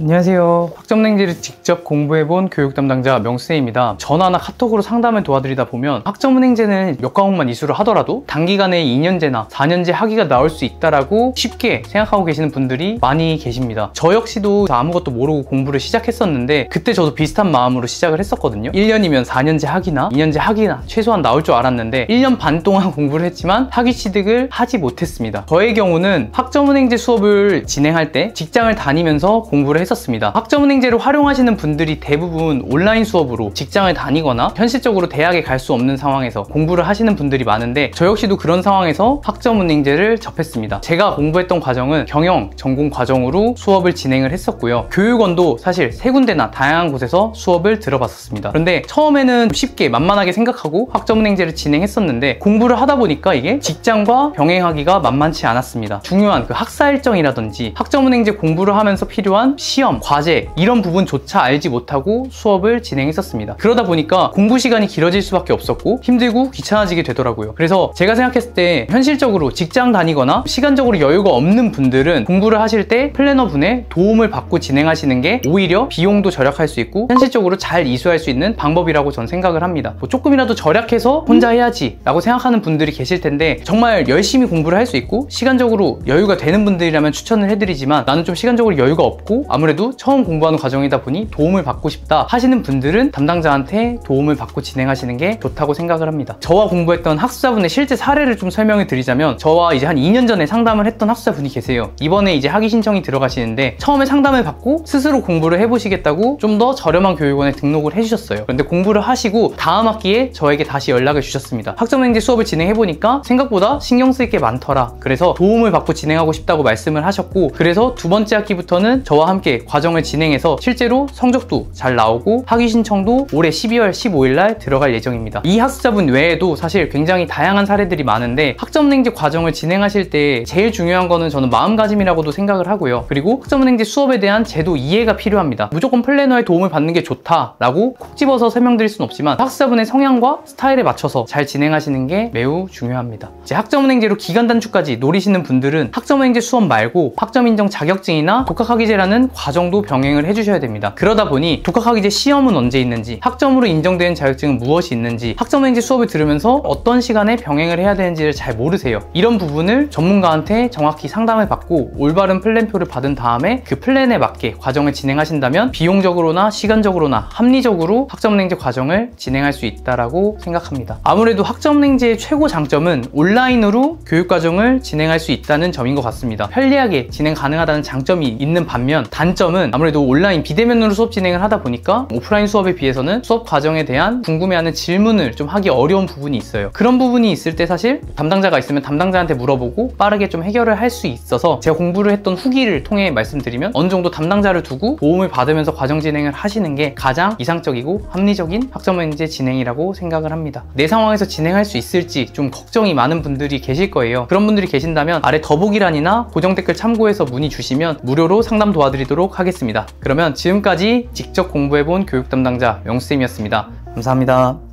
안녕하세요. 학점은행제를 직접 공부해본 교육 담당자 명수쌤입니다. 전화나 카톡으로 상담을 도와드리다 보면 학점은행제는 몇 과목만 이수를 하더라도 단기간에 2년제나 4년제 학위가 나올 수 있다라고 쉽게 생각하고 계시는 분들이 많이 계십니다. 저 역시도 아무것도 모르고 공부를 시작했었는데 그때 저도 비슷한 마음으로 시작을 했었거든요. 1년이면 4년제 학위나 2년제 학위나 최소한 나올 줄 알았는데 1년 반 동안 공부를 했지만 학위 취득을 하지 못했습니다. 저의 경우는 학점은행제 수업을 진행할 때 직장을 다니면서 공부를 했었습니다. 학점은행제를 활용하시는 분들이 대부분 온라인 수업으로 직장을 다니거나 현실적으로 대학에 갈 수 없는 상황에서 공부를 하시는 분들이 많은데 저 역시도 그런 상황에서 학점은행제를 접했습니다. 제가 공부했던 과정은 경영 전공 과정으로 수업을 진행을 했었고요. 교육원도 사실 세 군데나 다양한 곳에서 수업을 들어봤었습니다. 그런데 처음에는 쉽게 만만하게 생각하고 학점은행제를 진행했었는데 공부를 하다 보니까 이게 직장과 병행하기가 만만치 않았습니다. 중요한 그 학사 일정이라든지 학점은행제 공부를 하면서 필요한 시험, 과제 이런 부분조차 알지 못하고 수업을 진행했었습니다. 그러다 보니까 공부 시간이 길어질 수밖에 없었고 힘들고 귀찮아지게 되더라고요. 그래서 제가 생각했을 때 현실적으로 직장 다니거나 시간적으로 여유가 없는 분들은 공부를 하실 때 플래너 분의 도움을 받고 진행하시는 게 오히려 비용도 절약할 수 있고 현실적으로 잘 이수할 수 있는 방법이라고 전 생각을 합니다. 뭐 조금이라도 절약해서 혼자 해야지 라고 생각하는 분들이 계실 텐데 정말 열심히 공부를 할 수 있고 시간적으로 여유가 되는 분들이라면 추천을 해드리지만 나는 좀 시간적으로 여유가 없고 아무래도 처음 공부하는 과정이다 보니 도움을 받고 싶다 하시는 분들은 담당자한테 도움을 받고 진행하시는 게 좋다고 생각을 합니다. 저와 공부했던 학습자분의 실제 사례를 좀 설명을 드리자면 저와 이제 한 2년 전에 상담을 했던 학습자분이 계세요. 이번에 이제 학위 신청이 들어가시는데 처음에 상담을 받고 스스로 공부를 해보시겠다고 좀 더 저렴한 교육원에 등록을 해주셨어요. 그런데 공부를 하시고 다음 학기에 저에게 다시 연락을 주셨습니다. 학점은행제 수업을 진행해보니까 생각보다 신경 쓸 게 많더라. 그래서 도움을 받고 진행하고 싶다고 말씀을 하셨고 그래서 두 번째 학기부터는 저와 함께 과정을 진행해서 실제로 성적도 잘 나오고 학위 신청도 올해 12월 15일 날 들어갈 예정입니다. 이 학습자분 외에도 사실 굉장히 다양한 사례들이 많은데 학점은행제 과정을 진행하실 때 제일 중요한 거는 저는 마음가짐이라고도 생각을 하고요. 그리고 학점은행제 수업에 대한 제도 이해가 필요합니다. 무조건 플래너의 도움을 받는 게 좋다라고 콕 집어서 설명드릴 수는 없지만 학습자분의 성향과 스타일에 맞춰서 잘 진행하시는 게 매우 중요합니다. 이제 학점은행제로 기간 단축까지 노리시는 분들은 학점은행제 수업 말고 학점인정 자격증이나 독학학위제라는 과정도 병행을 해주셔야 됩니다. 그러다 보니 독학학위제 시험은 언제 있는지, 학점으로 인정되는 자격증은 무엇이 있는지, 학점은행제 수업을 들으면서 어떤 시간에 병행을 해야 되는지를 잘 모르세요. 이런 부분을 전문가한테 정확히 상담을 받고 올바른 플랜표를 받은 다음에 그 플랜에 맞게 과정을 진행하신다면 비용적으로나 시간적으로나 합리적으로 학점은행제 과정을 진행할 수 있다고 생각합니다. 아무래도 학점은행제의 최고 장점은 온라인으로 교육과정을 진행할 수 있다는 점인 것 같습니다. 편리하게 진행 가능하다는 장점이 있는 반면 단점은 아무래도 온라인 비대면으로 수업 진행을 하다 보니까 오프라인 수업에 비해서는 수업 과정에 대한 궁금해하는 질문을 좀 하기 어려운 부분이 있어요. 그런 부분이 있을 때 사실 담당자가 있으면 담당자한테 물어보고 빠르게 좀 해결을 할 수 있어서 제가 공부를 했던 후기를 통해 말씀드리면 어느 정도 담당자를 두고 도움을 받으면서 과정 진행을 하시는 게 가장 이상적이고 합리적인 학점은행제 진행이라고 생각을 합니다. 내 상황에서 진행할 수 있을지 좀 걱정이 많은 분들이 계실 거예요. 그런 분들이 계신다면 아래 더보기란이나 고정 댓글 참고해서 문의 주시면 무료로 상담 도와드리도록 하겠습니다. 그러면 지금까지 직접 공부해본 교육 담당자 명수쌤이었습니다. 감사합니다.